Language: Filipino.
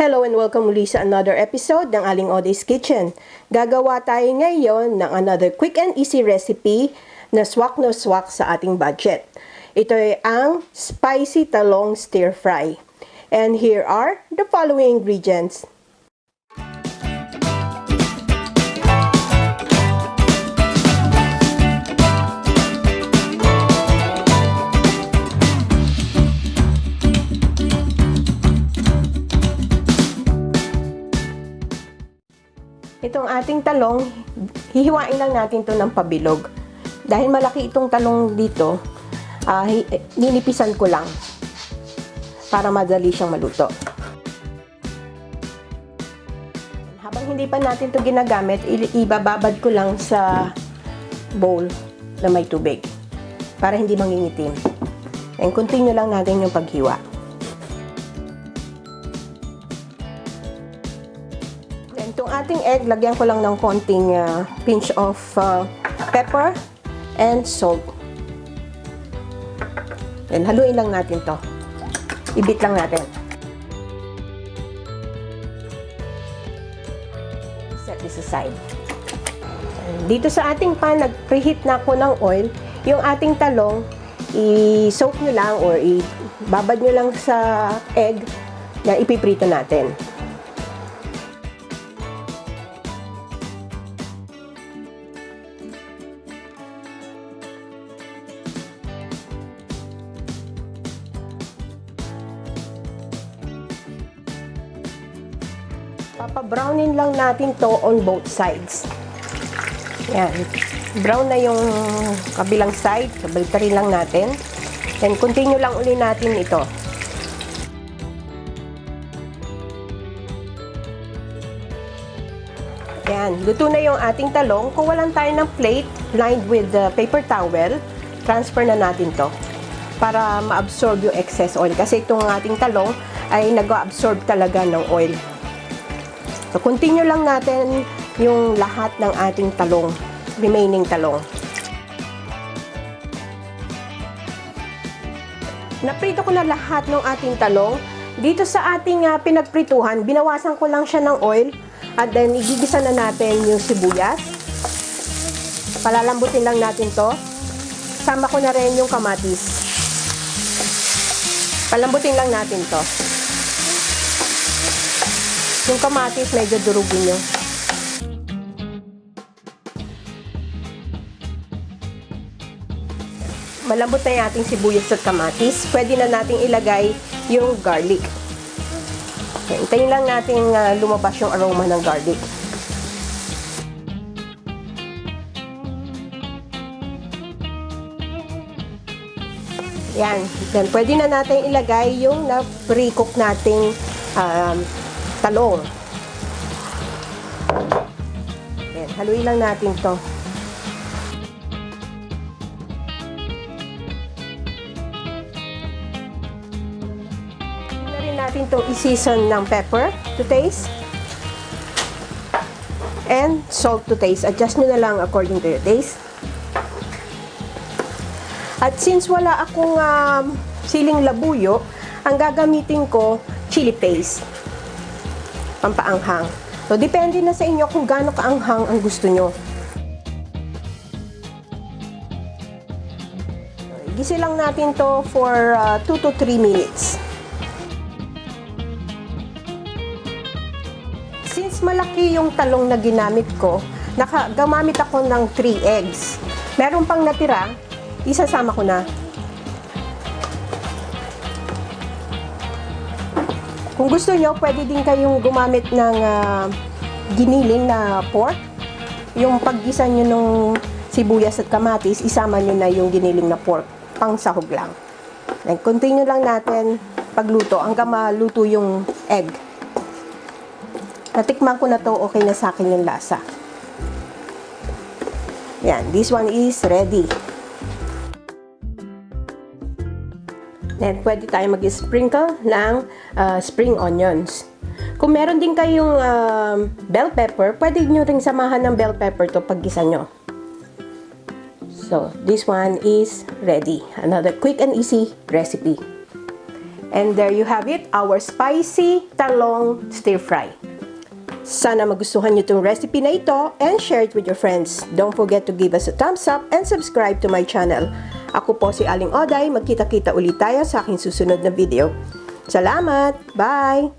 Hello and welcome muli sa another episode ng Aling Oday's Kitchen. Gagawa tayo ngayon ng another quick and easy recipe na swak no swak sa ating budget. Ito ay ang spicy talong stir-fry. And here are the following ingredients. Itong ating talong, hihiwain lang natin to ng pabilog. Dahil malaki itong talong dito, ninipisan ko lang para madali siyang maluto. Habang hindi pa natin to ginagamit, ibababad ko lang sa bowl na may tubig para hindi mangingitim. And continue lang natin yung paghiwa. Itong ating egg, lagyan ko lang ng konting pinch of pepper and salt. And haluin lang natin to. Ibit lang natin. Set this aside. And dito sa ating pan, nag-preheat na ako ng oil. Yung ating talong, i-soak nyo lang or ibabad nyo lang sa egg na ipiprito natin. Papabrownin lang natin to on both sides. Yan. Brown na yung kabilang side. So, balitarin lang natin. Then, continue lang uli natin ito. Yan. Luto na yung ating talong. Kung walang tayo ng plate lined with paper towel, transfer na natin to para ma-absorb yung excess oil. Kasi itong ating talong ay nag-absorb talaga ng oil. So, continue lang natin yung lahat ng ating talong, remaining talong. Naprito ko na lahat ng ating talong. Dito sa ating pinagprituhan, binawasan ko lang siya ng oil at then igigisa na natin yung sibuyas. Palalambutin lang natin to. Sama ko na rin yung kamatis. Palambutin lang natin to. Yung kamatis, medyo durugin nyo. Malambot na yung ating sibuyas at kamatis. Pwede na nating ilagay yung garlic. Okay, hintayin lang natin lumabas yung aroma ng garlic. Yan. Then, pwede na natin ilagay yung na-pre-cook nating talong. Ayan, haluin lang natin to. Na rin natin to i-season ng pepper to taste and salt to taste. Adjust nyo na lang according to your taste. At since wala akong siling labuyo, ang gagamitin ko chili paste. Pampaanghang. So, depende na sa inyo kung gaano kaanghang ang gusto nyo. Gisi lang natin to for 2 to 3 minutes. Since malaki yung talong na ginamit ko, gamamit ako ng 3 eggs. Meron pang natira, isasama ko na. Kung gusto nyo, pwede din kayong gumamit ng giniling na pork. Yung paggisa nyo nung sibuyas at kamatis, isama nyo na yung giniling na pork. Pang sahog lang. Then, continue lang natin pagluto hanggang maluto yung egg. Natikman ko na to, okay na sa akin yung lasa. Yan, this one is ready. Then, pwede tayo mag-sprinkle ng spring onions. Kung meron din kayong bell pepper, pwede nyo ring samahan ng bell pepper to paggisa nyo. So, this one is ready. Another quick and easy recipe. And there you have it, our spicy talong stir fry. Sana magustuhan nyo itong recipe na ito and share it with your friends. Don't forget to give us a thumbs up and subscribe to my channel. Ako po si Aling Oday. Magkita-kita ulit tayo sa aking susunod na video. Salamat! Bye!